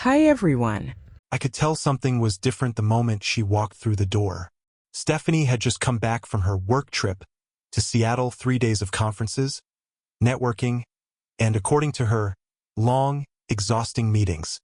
Hi everyone. I could tell something was different the moment she walked through the door. Stephanie had just come back from her work trip to Seattle, 3 days of conferences, networking, and according to her, long, exhausting meetings.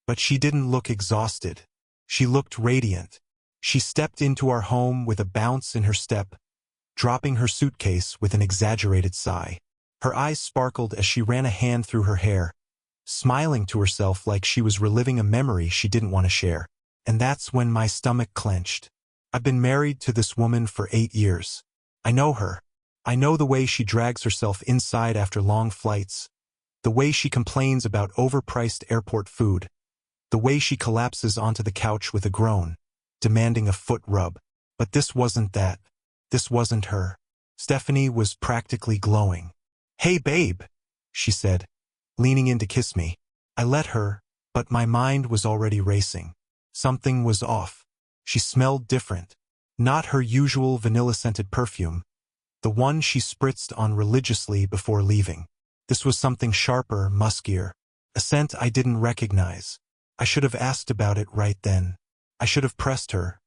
But she didn't look exhausted. She looked radiant. She stepped into our home with a bounce in her step, dropping her suitcase with an exaggerated sigh. Her eyes sparkled as she ran a hand through her hair, smiling to herself like she was reliving a memory she didn't want to share. And that's when my stomach clenched. I've been married to this woman for 8 years. I know her. I know the way she drags herself inside after long flights, the way she complains about overpriced airport food, the way she collapses onto the couch with a groan, demanding a foot rub. But this wasn't that. This wasn't her. Stephanie was practically glowing. "Hey babe," she said, leaning in to kiss me. I let her, but my mind was already racing. Something was off. She smelled different. Not her usual vanilla-scented perfume, the one she spritzed on religiously before leaving. This was something sharper, muskier, a scent I didn't recognize. I should have asked about it right then. I should have pressed her,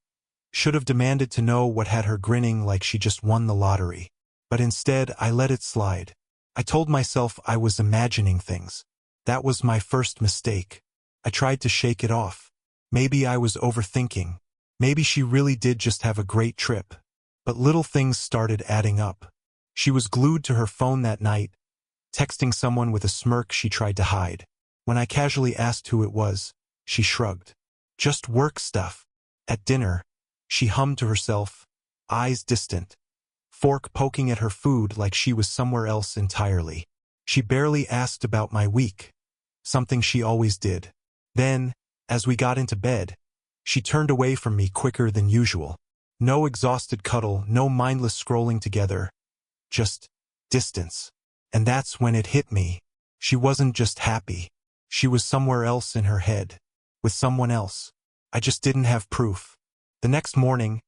should have demanded to know what had her grinning like she just won the lottery. But instead, I let it slide. I told myself I was imagining things. That was my first mistake. I tried to shake it off. Maybe I was overthinking. Maybe she really did just have a great trip. But little things started adding up. She was glued to her phone that night, texting someone with a smirk she tried to hide. When I casually asked who it was, she shrugged. Just work stuff. At dinner, she hummed to herself, eyes distant, fork poking at her food like she was somewhere else entirely. She barely asked about my week, something she always did. Then, as we got into bed, she turned away from me quicker than usual. No exhausted cuddle, no mindless scrolling together, just distance. And that's when it hit me. She wasn't just happy. She was somewhere else in her head, with someone else. I just didn't have proof. The next morning,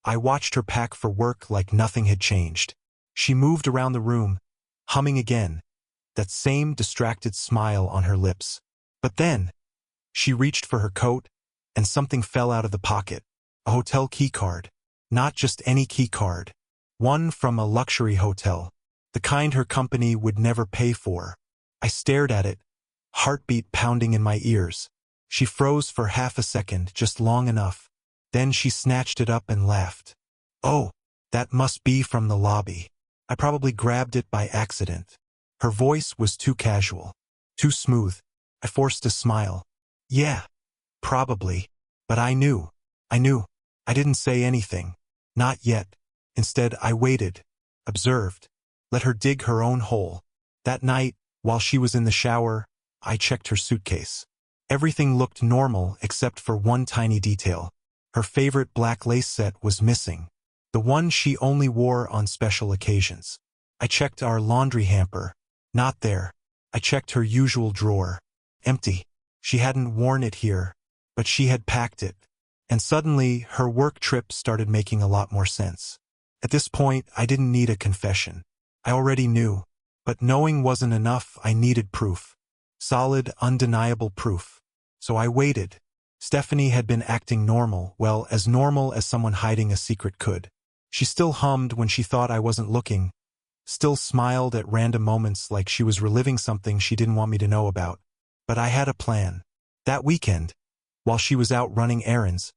I watched her pack for work like nothing had changed. She moved around the room, humming again, that same distracted smile on her lips. But then, she reached for her coat, and something fell out of the pocket. A hotel key card. Not just any key card. One from a luxury hotel, the kind her company would never pay for. I stared at it, heartbeat pounding in my ears. She froze for half a second, just long enough. Then she snatched it up and laughed. "Oh, that must be from the lobby. I probably grabbed it by accident." Her voice was too casual, too smooth. I forced a smile. "Yeah, probably." But I knew. I didn't say anything. Not yet. Instead, I waited, observed, let her dig her own hole. That night, while she was in the shower, I checked her suitcase. Everything looked normal except for one tiny detail. Her favorite black lace set was missing, the one she only wore on special occasions. I checked our laundry hamper. Not there. I checked her usual drawer. Empty. She hadn't worn it here, but she had packed it. And suddenly, her work trip started making a lot more sense. At this point, I didn't need a confession. I already knew. But knowing wasn't enough, I needed proof. Solid, undeniable proof. So I waited. Stephanie had been acting normal, well, as normal as someone hiding a secret could. She still hummed when she thought I wasn't looking, still smiled at random moments like she was reliving something she didn't want me to know about. But I had a plan. That weekend, while she was out running errands,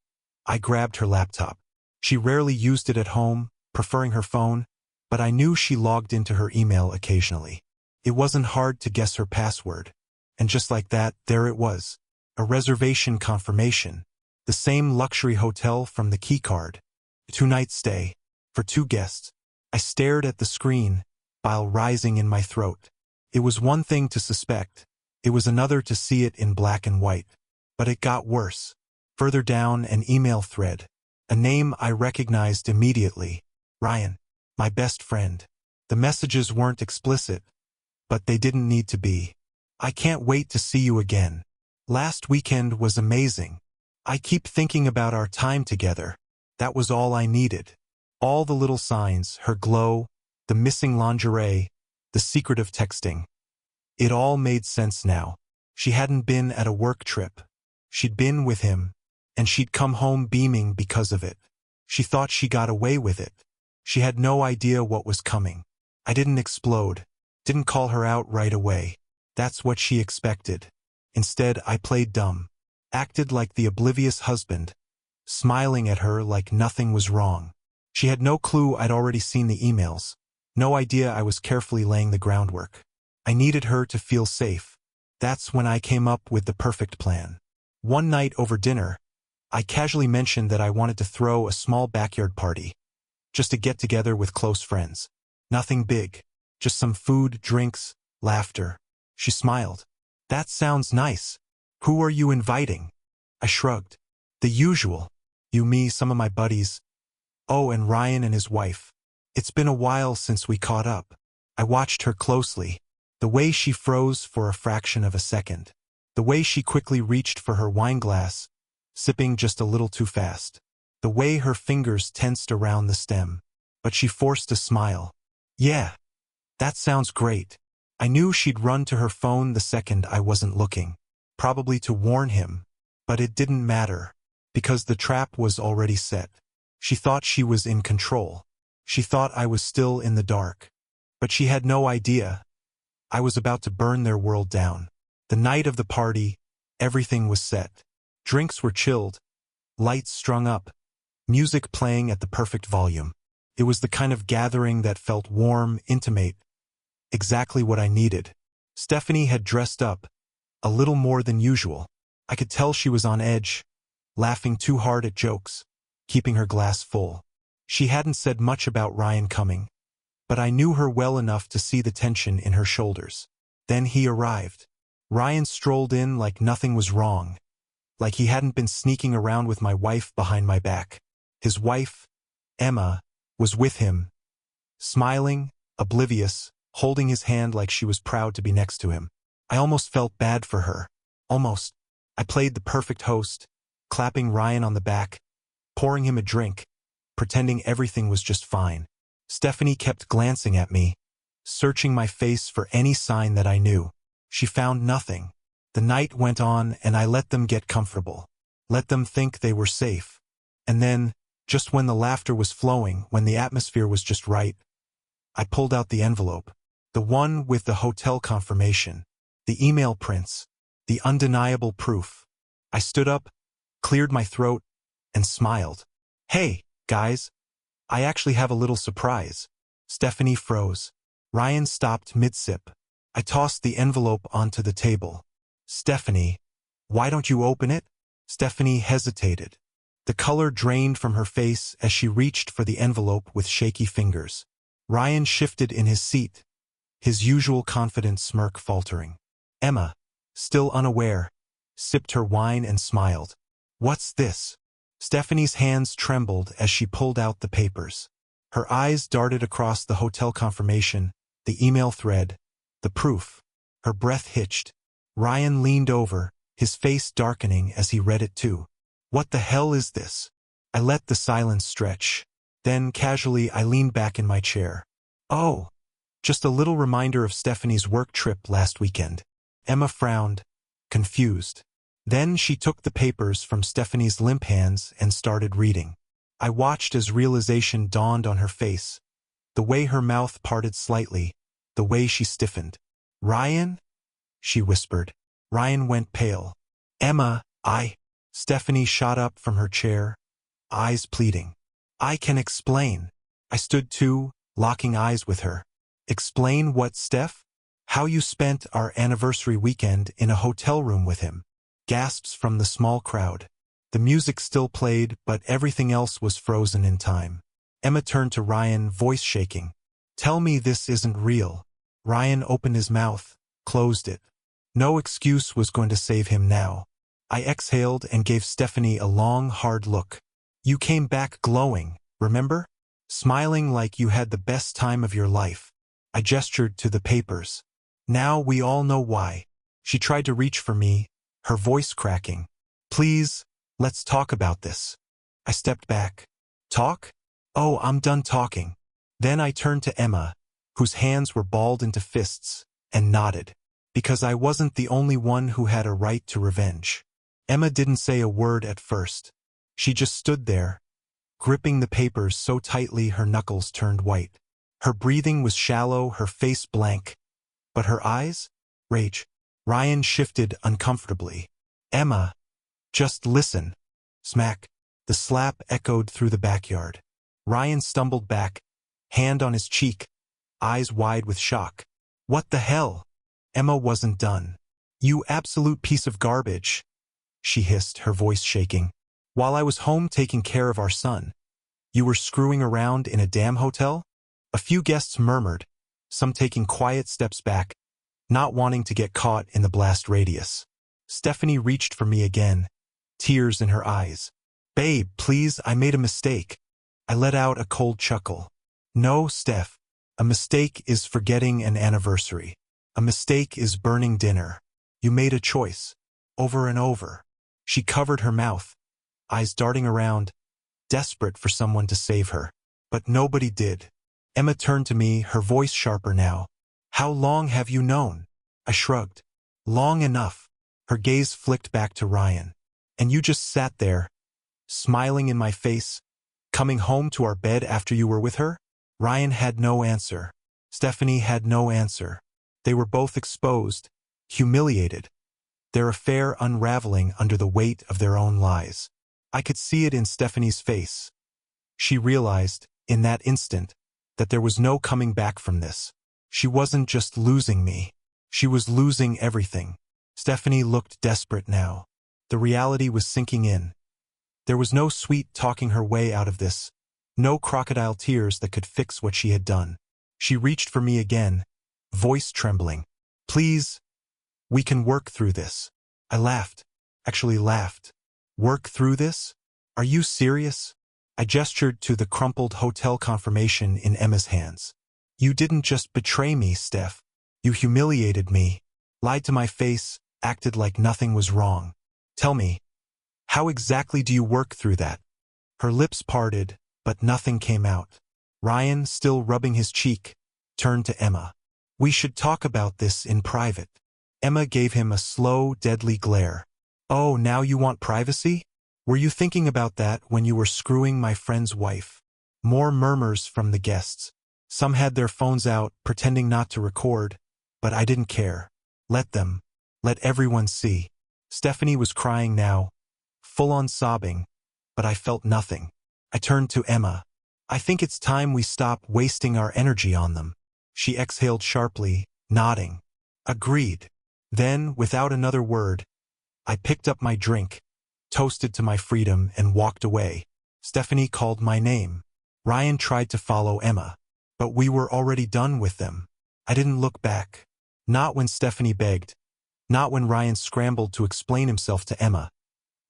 I grabbed her laptop. She rarely used it at home, preferring her phone, but I knew she logged into her email occasionally. It wasn't hard to guess her password. And just like that, there it was. A reservation confirmation. The same luxury hotel from the keycard. 2-night stay. For 2 guests. I stared at the screen, bile rising in my throat. It was one thing to suspect. It was another to see it in black and white. But it got worse. Further down, an email thread. A name I recognized immediately. Ryan. My best friend. The messages weren't explicit, but they didn't need to be. "I can't wait to see you again. Last weekend was amazing. I keep thinking about our time together." That was all I needed. All the little signs, her glow, the missing lingerie, the secret of texting. It all made sense now. She hadn't been at a work trip. She'd been with him, and she'd come home beaming because of it. She thought she got away with it. She had no idea what was coming. I didn't explode, didn't call her out right away. That's what she expected. Instead, I played dumb, acted like the oblivious husband, smiling at her like nothing was wrong. She had no clue I'd already seen the emails, no idea I was carefully laying the groundwork. I needed her to feel safe. That's when I came up with the perfect plan. One night over dinner, I casually mentioned that I wanted to throw a small backyard party, just a get-together with close friends. Nothing big, just some food, drinks, laughter. She smiled. That sounds nice. Who are you inviting? I shrugged. The usual. You, me, some of my buddies. Oh, and Ryan and his wife. It's been a while since we caught up. I watched her closely. The way she froze for a fraction of a second. The way she quickly reached for her wine glass, sipping just a little too fast. The way her fingers tensed around the stem. But she forced a smile. Yeah, that sounds great. I knew she'd run to her phone the second I wasn't looking. Probably to warn him. But it didn't matter. Because the trap was already set. She thought she was in control. She thought I was still in the dark. But she had no idea. I was about to burn their world down. The night of the party, everything was set. Drinks were chilled, lights strung up, music playing at the perfect volume. It was the kind of gathering that felt warm, intimate, exactly what I needed. Stephanie had dressed up, a little more than usual. I could tell she was on edge, laughing too hard at jokes, keeping her glass full. She hadn't said much about Ryan coming, but I knew her well enough to see the tension in her shoulders. Then he arrived. Ryan strolled in like nothing was wrong, like he hadn't been sneaking around with my wife behind my back. His wife, Emma, was with him, smiling, oblivious, holding his hand like she was proud to be next to him. I almost felt bad for her. Almost. I played the perfect host, clapping Ryan on the back, pouring him a drink, pretending everything was just fine. Stephanie kept glancing at me, searching my face for any sign that I knew. She found nothing. The night went on and I let them get comfortable. Let them think they were safe. And then, just when the laughter was flowing, when the atmosphere was just right, I pulled out the envelope. The one with the hotel confirmation, the email prints, the undeniable proof. I stood up, cleared my throat, and smiled. Hey, guys, I actually have a little surprise. Stephanie froze. Ryan stopped mid-sip. I tossed the envelope onto the table. Stephanie, why don't you open it? Stephanie hesitated. The color drained from her face as she reached for the envelope with shaky fingers. Ryan shifted in his seat, his usual confident smirk faltering. Emma, still unaware, sipped her wine and smiled. What's this? Stephanie's hands trembled as she pulled out the papers. Her eyes darted across the hotel confirmation, the email thread, the proof. Her breath hitched. Ryan leaned over, his face darkening as he read it too. What the hell is this? I let the silence stretch. Then, casually, I leaned back in my chair. Oh, just a little reminder of Stephanie's work trip last weekend. Emma frowned, confused. Then she took the papers from Stephanie's limp hands and started reading. I watched as realization dawned on her face. The way her mouth parted slightly, the way she stiffened. Ryan? She whispered. Ryan went pale. Emma, Stephanie shot up from her chair, eyes pleading. I can explain. I stood too, locking eyes with her. Explain what, Steph? How you spent our anniversary weekend in a hotel room with him. Gasps from the small crowd. The music still played, but everything else was frozen in time. Emma turned to Ryan, voice shaking. Tell me this isn't real. Ryan opened his mouth, closed it. No excuse was going to save him now. I exhaled and gave Stephanie a long, hard look. You came back glowing, remember? Smiling like you had the best time of your life. I gestured to the papers. Now we all know why. She tried to reach for me, her voice cracking. Please, let's talk about this. I stepped back. Talk? Oh, I'm done talking. Then I turned to Emma, whose hands were balled into fists, and nodded. Because I wasn't the only one who had a right to revenge. Emma didn't say a word at first. She just stood there, gripping the papers so tightly her knuckles turned white. Her breathing was shallow, her face blank. But her eyes? Rage. Ryan shifted uncomfortably. Emma, just listen. Smack. The slap echoed through the backyard. Ryan stumbled back, hand on his cheek, eyes wide with shock. What the hell? Emma wasn't done. You absolute piece of garbage, she hissed, her voice shaking. While I was home taking care of our son, you were screwing around in a damn hotel? A few guests murmured, some taking quiet steps back, not wanting to get caught in the blast radius. Stephanie reached for me again, tears in her eyes. Babe, please, I made a mistake. I let out a cold chuckle. No, Steph. A mistake is forgetting an anniversary. A mistake is burning dinner. You made a choice. Over and over. She covered her mouth, eyes darting around, desperate for someone to save her. But nobody did. Emma turned to me, her voice sharper now. How long have you known? I shrugged. Long enough. Her gaze flicked back to Ryan. And you just sat there, smiling in my face, coming home to our bed after you were with her? Ryan had no answer. Stephanie had no answer. They were both exposed, humiliated, their affair unraveling under the weight of their own lies. I could see it in Stephanie's face. She realized, in that instant, that there was no coming back from this. She wasn't just losing me. She was losing everything. Stephanie looked desperate now. The reality was sinking in. There was no sweet talking her way out of this, no crocodile tears that could fix what she had done. She reached for me again, voice trembling. Please, we can work through this. I laughed, actually laughed. Work through this? Are you serious? I gestured to the crumpled hotel confirmation in Emma's hands. You didn't just betray me, Steph. You humiliated me, lied to my face, acted like nothing was wrong. Tell me, how exactly do you work through that? Her lips parted, but nothing came out. Ryan, still rubbing his cheek, turned to Emma. We should talk about this in private. Emma gave him a slow, deadly glare. Oh, now you want privacy? Were you thinking about that when you were screwing my friend's wife? More murmurs from the guests. Some had their phones out, pretending not to record, but I didn't care. Let them. Let everyone see. Stephanie was crying now, full-on sobbing, but I felt nothing. I turned to Emma. I think it's time we stop wasting our energy on them. She exhaled sharply, nodding. Agreed. Then, without another word, I picked up my drink, toasted to my freedom, and walked away. Stephanie called my name. Ryan tried to follow Emma, but we were already done with them. I didn't look back. Not when Stephanie begged. Not when Ryan scrambled to explain himself to Emma.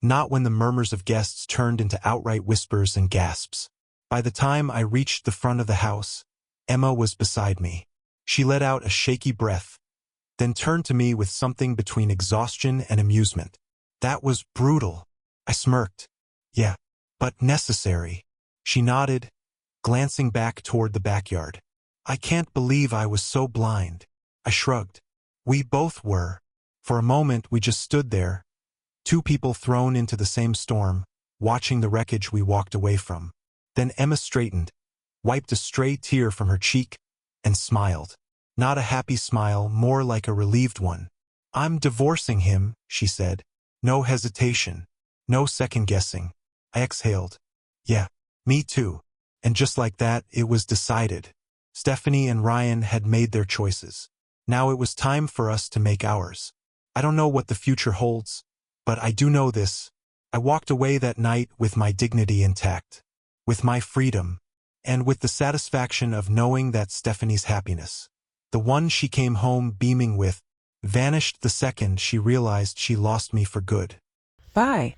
Not when the murmurs of guests turned into outright whispers and gasps. By the time I reached the front of the house, Emma was beside me. She let out a shaky breath, then turned to me with something between exhaustion and amusement. That was brutal. I smirked. Yeah, but necessary. She nodded, glancing back toward the backyard. I can't believe I was so blind. I shrugged. We both were. For a moment we just stood there, two people thrown into the same storm, watching the wreckage we walked away from. Then Emma straightened, wiped a stray tear from her cheek, and smiled. Not a happy smile, more like a relieved one. I'm divorcing him, she said. No hesitation. No second-guessing. I exhaled. Yeah, me too. And just like that, it was decided. Stephanie and Ryan had made their choices. Now it was time for us to make ours. I don't know what the future holds, but I do know this. I walked away that night with my dignity intact, with my freedom, and with the satisfaction of knowing that Stephanie's happiness, the one she came home beaming with, vanished the second she realized she lost me for good. Bye.